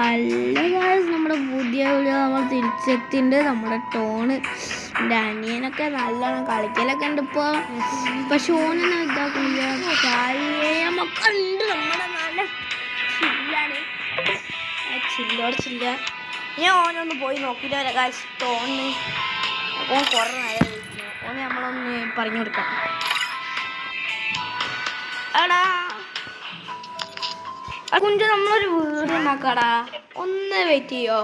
Hello guys, നമ്മുടെ പുതിയ video നമ്മൾ തിരിച്ചെത്തിണ്ട്. നമ്മുടെ ടോണ് എൻ്റെ അനിയനൊക്കെ നല്ലോണം കളിക്കലൊക്കെ ഉണ്ട് ഇപ്പോൾ. പക്ഷെ ഓനൊന്നും ഇതാക്കുന്നില്ല. കാര്യമൊക്കെ ഉണ്ട്. നമ്മുടെ നല്ല ചില്ലാണ്, ചില്ല. ഞാൻ ഓനൊന്ന് പോയി നോക്കിയിട്ട് വരാം ഗായ്സ്. ടോണിന് ഓൻ കുറേ നേരം വിളിക്കുന്നു. ഓന് നമ്മളൊന്ന് പറഞ്ഞു കൊടുക്കാം. എടാ കുഞ്ചു, നമ്മളൊരു വീട് ഉണ്ടാക്കാടാ, ഒന്ന് വെയിറ്റ് ചെയ്യോ?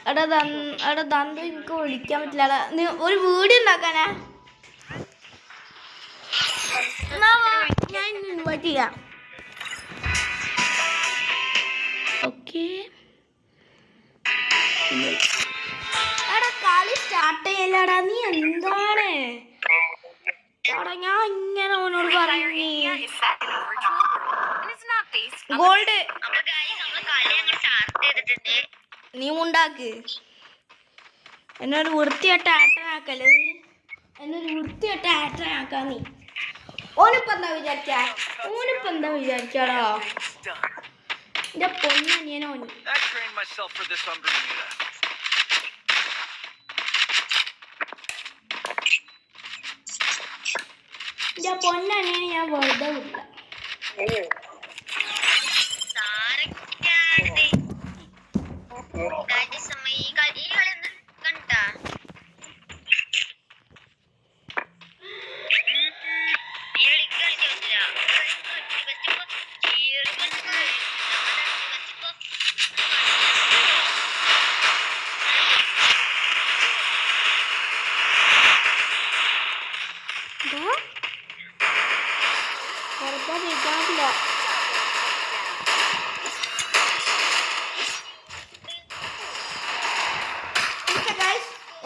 എടാ ദന്തു എനിക്ക് വിളിക്കാൻ പറ്റില്ല. ഒരു വീട് ഉണ്ടാക്കാനാ? ഞാൻ ഇൻവൈറ്റ് ചെയ്യാം. ഓക്കെ, എടാ കളി സ്റ്റാർട്ട് ചെയ്യലടാ. നീ എന്താണ്? ഞാൻ ഇങ്ങനെ അവനോട് പറഞ്ഞു ഗോൾഡ് നീ ഉണ്ടാക്ക്. എന്നൊരു വൃത്തിയായിട്ട് ആട്ടനാക്കല്ലേ നീ? എന്നൊരു വൃത്തിയായിട്ട് ആട്ടനാക്കാ നീ. ഓനിപ്പോ എന്താ വിചാരിച്ചാടാ? എന്റെ പൊന്നനിയനോ നീ. എന്റെ പൊന്നനിയനെ ഞാൻ വെറുതെ വിടില്ല.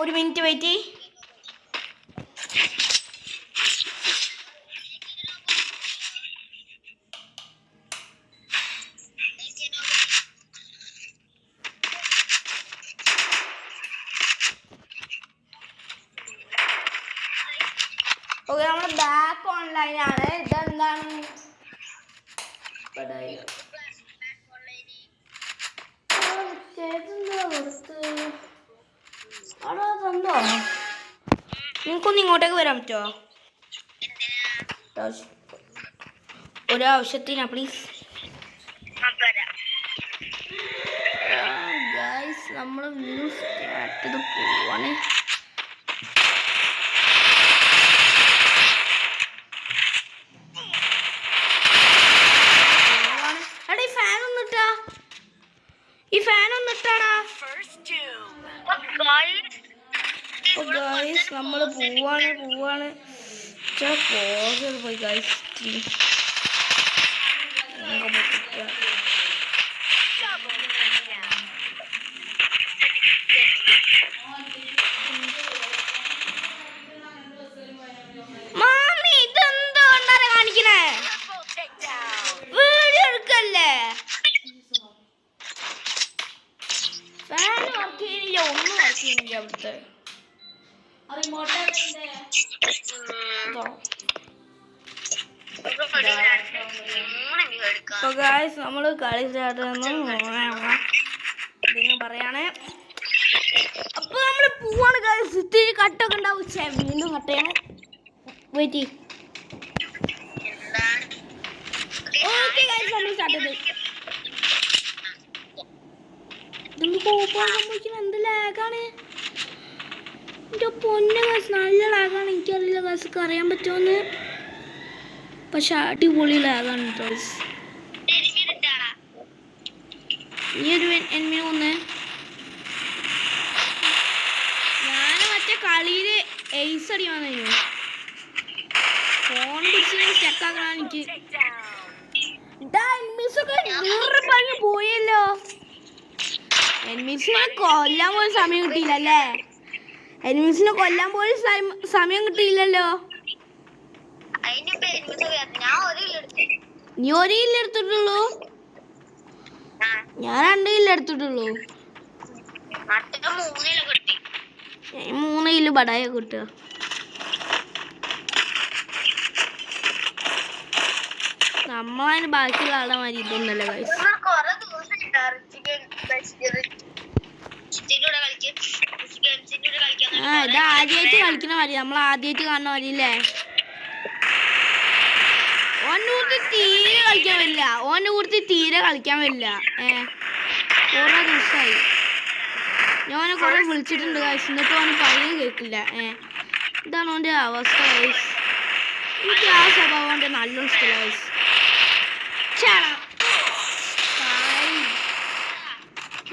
ഒരു മിനിറ്റ് വെയിറ്റ്. ഓക്കെ, നമ്മുടെ ബാക്ക് ഓൺലൈനാണ്. ഇതെന്താണ്? നിങ്ങൾക്കൊന്ന് ഇങ്ങോട്ടേക്ക് വരാൻ പറ്റുമോ? ഒരാവശ്യത്തിനാ പ്ലീസ്. ഗൈസ്, നമ്മൾ വീഡിയോ സ്റ്റാർട്ട് ചെയ്ത് പോവാണ്. ഈ ഫാൻ ഒന്ന് ഇട്ടാടാ. ഗൈസ്, നമ്മൾ പോവാണ്. പോയി ഗൈസ്. മാമി, ഇതെന്തോ കൊണ്ടാണ് കാണിക്കണേ? വീഡിയോ എടുക്കല്ലേ? ഫാൻ വർക്ക് ചെയ്യുന്നില്ല, ഒന്നും വർക്ക് ചെയ്യുന്നില്ല അവിടുത്തെ. നമ്മള് കളി സ്റ്റാർട്ട് പറയാണ്. അപ്പൊ നമ്മള് പോവാണ് ഗൈസ്. ഇത്തിരി കട്ടൊക്കെ ഉണ്ടാവും. വീണ്ടും കട്ട് ചെയ്യണം. വെയിറ്റ്. ഓക്കെ ഗൈസ്, നമ്മൾ സ്റ്റാർട്ട് ചെയ്ത്. എന്ത് ലാഗാണ് എൻ്റെ പൊന്നെ ഗൈസ്, നല്ല ലാഗാണ്. എനിക്കറിയില്ല ഗൈസ് അറിയാൻ പറ്റുമെന്ന്, പക്ഷെ അടിപൊളി ലാഗാണ് ഗൈസ്. ഈ ഒരു എനിമി ഒന്ന് ഞാൻ മറ്റേ കളിയില് എയ്സ് അടിക്കാൻ കഴിഞ്ഞു. ഫോൺ പിടിച്ച് സ്റ്റക്കാക്കണം എനിക്ക്. പോയല്ലോ. എനിമീസിനെ കൊല്ലാൻ പോലും സമയം കിട്ടിയില്ലല്ലേ? നീ ഒരു കില്ല് എടുത്തിട്ടുള്ളൂ? ഞാൻ 2 കില്ല് എടുത്തിട്ടുള്ളൂ. 3 കില്ല് ബടായ കിട്ടുക. നമ്മളതിന് ബാക്കിയുള്ള ആളെ മാതിരി ഇതൊന്നല്ല ഗൈസ്. ഇത് ആദ്യമായിട്ട് കളിക്കണ മാതിരി, നമ്മൾ ആദ്യമായിട്ട് കാണുന്ന മാതിരി അല്ലേ? ഓൻ്റെ കൂട്ടത്തിൽ തീരെ കളിക്കാൻ പറ്റില്ല, കുറെ ദിവസമായി ഞാനെ കുറെ വിളിച്ചിട്ടുണ്ട് ഗൈസ്, എന്നിട്ട് ഓന് പറയുന്നത് കേൾക്കില്ല. ഇതാണ് ഓൻ്റെ അവസ്ഥ ഗൈസ്. എനിക്ക് ആ സ്വഭാവം ഓൻ്റെ നല്ലോണം ഇഷ്ടമല്ല ഗൈസ്.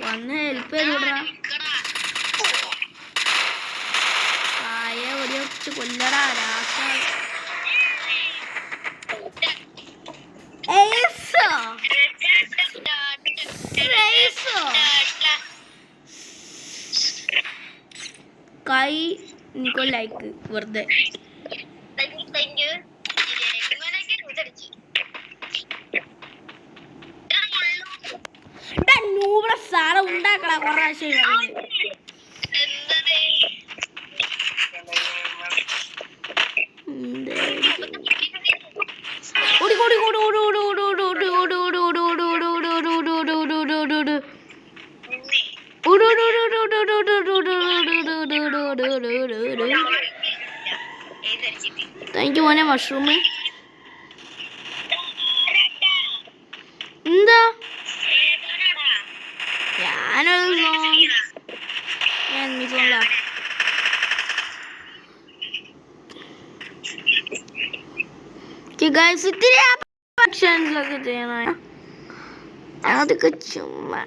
വന്ന് ഹെൽപ്പ് ചെയ്തിടാ, കായ ഒരു കൊല്ലടാ രാസ. കൈ എനിക്കോ ലൈക്ക് വെറുതെ നൂടെ സാധനം ഉണ്ടാക്കണ കൊറേ പ്രാവശ്യം താങ്ക് യു മോനെ മഷ്റൂം. എന്താ ഞാനൊരു ഇത്തിരി ആക്ഷൻസൊക്കെ ചെയ്യണ അതൊക്കെ ചുമ്മാ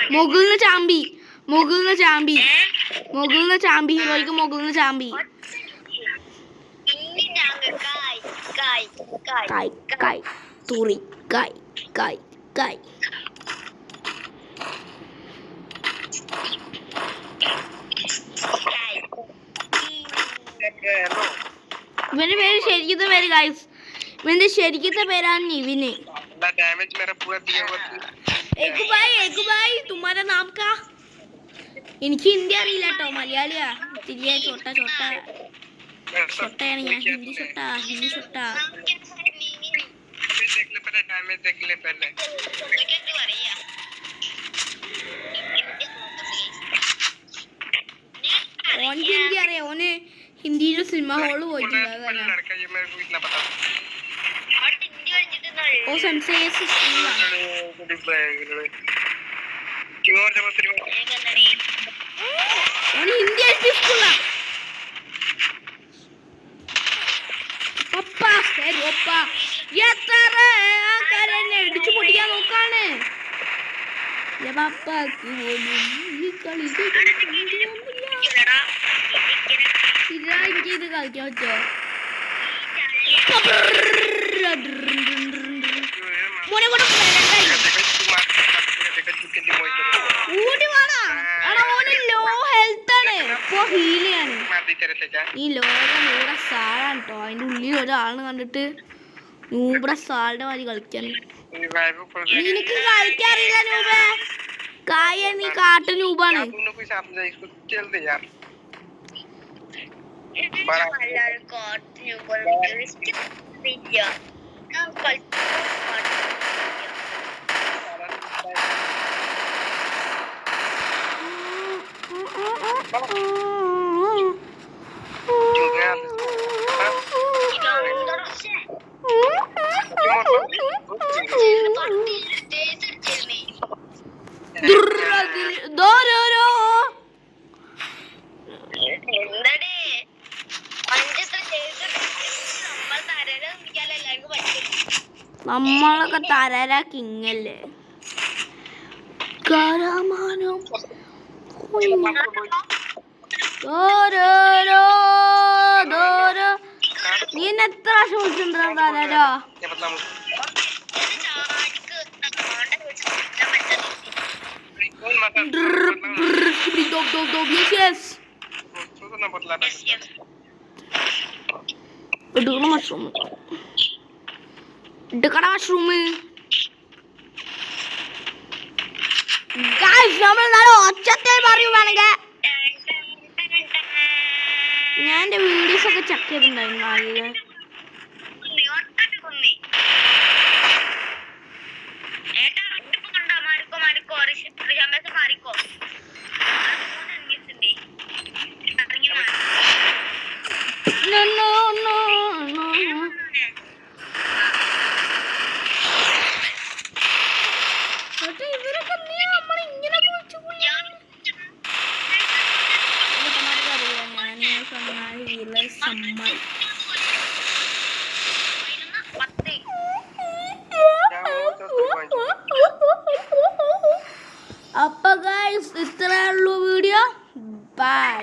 മുകളിന്ന് ചാമ്പി ഹീറോയ്ക്ക് മുകളിന്ന് ചാമ്പി. കായ് കായ് തുറി കായ് കായ് കായ്. ഇവന്റെ പേര് ശരിക്കത്തെ പേര് ഗൈസ്, ഇവന്റെ ശരിക്കത്തെ പേരാണ് നിവിന്. തുമ്മാരെ നാം കാ? എനിക്ക് ഹിന്ദി അറിയില്ല കേട്ടോ, മലയാളിയാ. തിരികെ ചോട്ടയാണ് ഞാൻ. ഹിന്ദി ചോട്ട. ഓൻ ഹിന്ദി അറിയാം, ഓന് ഹിന്ദിയിലെ സിനിമ ഹോള് പോയിട്ടുണ്ട്. ഓ സെൻസേഴ്സ് ഹിന്ദി ഇടിച്ചു പൊട്ടിക്കാൻ നോക്കാണ്. ഇത് കളിക്കാൻ പറ്റോ? ലോ ഹെൽത്ത് ആണ്, ഇപ്പൊ ഹീൽ ചെയ്യാണ്. ഈ ലോകം നൂറെ സാളാണ് കേട്ടോ. അതിന്റെ ഉള്ളിൽ ഒരാളിനെ കണ്ടിട്ട് നൂബ്ര സാളിന്റെ മാതിരി കളിക്കാൻ. നിനക്ക് കളിക്കാറില്ല നൂബേ, കായ നീ കാട്ട നൂബാണ്. നമ്മളൊക്കെ തരര കിങ്ങല്ലേ. നീ എന്നെ എത്ര പ്രാവശ്യം വിളിച്ചിട്ടുണ്ടോ തരരോ? എടുക്കണം മഷ്റൂം നമ്മൾ നല്ല ഒച്ചത്തിൽ പറയുവാണെങ്കിൽ ഞാൻ എന്റെ വീഡിയോസ് ഒക്കെ ചെക്ക് ചെയ്തിട്ടുണ്ടായിരുന്നു നല്ല അപ്പൊ ഗൈസ് ഇത്രേ ഉള്ളൂ വീഡിയോ ബൈ.